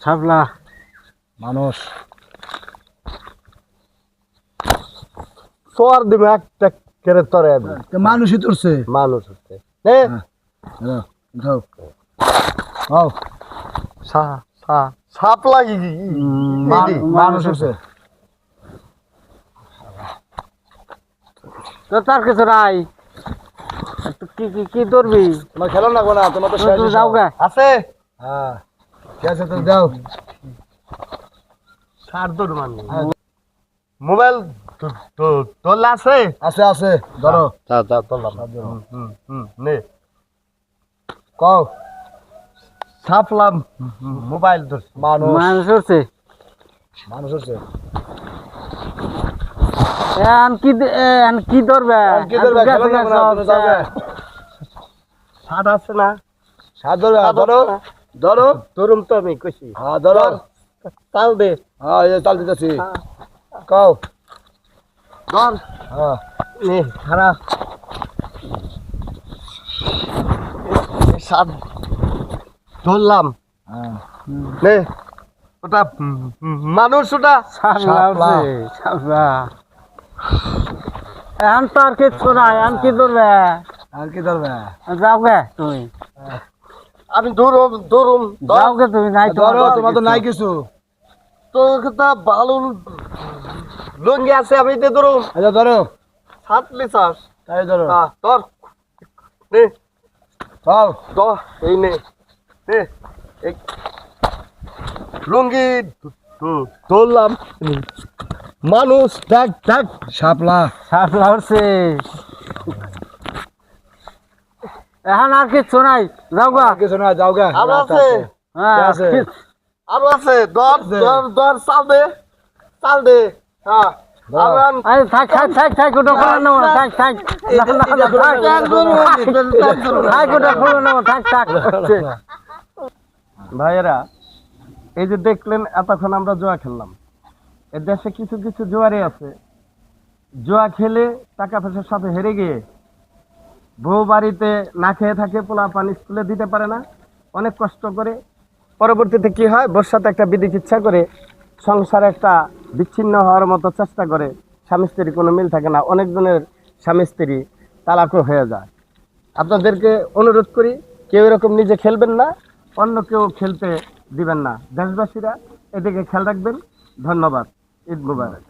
ছাবলা মানুষ সোয়ার দিবে একটা কেরে তরে মানুষই তুলছে মানুষ হচ্ছে নে উঠাও হও সাপ লাগি মানুষ হচ্ছে তো তার কিছু নাই কি কি কি ধরবি তোমার খেলো লাগবো না তোমার তো শেষ যাও গা আছে হ্যাঁ ঠিক আছে তো দাও সার দৌড় মারনি মোবাইল তোর আছে আছে আছে ধরো তোলাম নে কও ছাপলাম মোবাইল ধর মানুষ মানুষ হচ্ছে মানুষ হচ্ছে এন কি ধরবে কি ধরবে খেলো লাগবো না তুমি যাও গা সার আছে না সাত ধরো ধরো ধরো ধরুম তো আমি কইছি হ্যাঁ ধরো তাল দে হ্যাঁ এই চাল দিতেছি কও ধর হ্যাঁ নে খারাপ সাত ধরলাম হ্যাঁ নে ওটা মানুষ ওটা ছাবলা হচ্ছে ছাবলা এখন তো আর কিছু নাই এখন কি ধরবে আর কি ধরবে যাও গে তুমি আমি ধরুম ধরুম যাও গে তুমি নাই ধরো তোমার তো নাই কিছু তোর কথা ভালো লঙ্গি আছে আমি তে ধরুম আচ্ছা ধরো সাতলি চাস তাই ধরো তোর নে কও ধর এই নে নে এই লুঙ্গি ধরলাম মানুষ দেখ দেখ শাপলা ছাবলা হচ্ছে এখন আর কিছু নাই যাও গা আর কিছু না যাও গা আরো আছে হ্যাঁ আছে? আরো আছে ধর ধর ধর চাল দে হ্যাঁ আবার আরে থাক থাক থাক থাক ওটা খোলা নেবো না থাক থাক থাক ওটা খোলা নেবো থাক থাক ভাইয়েরা এই যে দেখলেন এতক্ষণ আমরা জুয়া খেললাম এর দেশে কিছু কিছু জুয়ারি আছে জুয়া খেলে টাকা পয়সার সাথে হেরে গিয়ে বউ বাড়িতে না খেয়ে থাকে পোলা পানি স্কুলে দিতে পারে না অনেক কষ্ট করে পরবর্তীতে কি হয় বোর সাথে একটা বিধি ইচ্ছা করে সংসারে একটা বিচ্ছিন্ন হওয়ার মতো চেষ্টা করে স্বামী স্ত্রীর কোনো মিল থাকে না অনেকজনের স্বামী স্ত্রী তালাকও হয়ে যায় আপনাদেরকে অনুরোধ করি কেউ এরকম নিজে খেলবেন না অন্য কেউ খেলতে দিবেন না দেশবাসীরা এদিকে খেয়াল রাখবেন ধন্যবাদ ঈদ মুবারক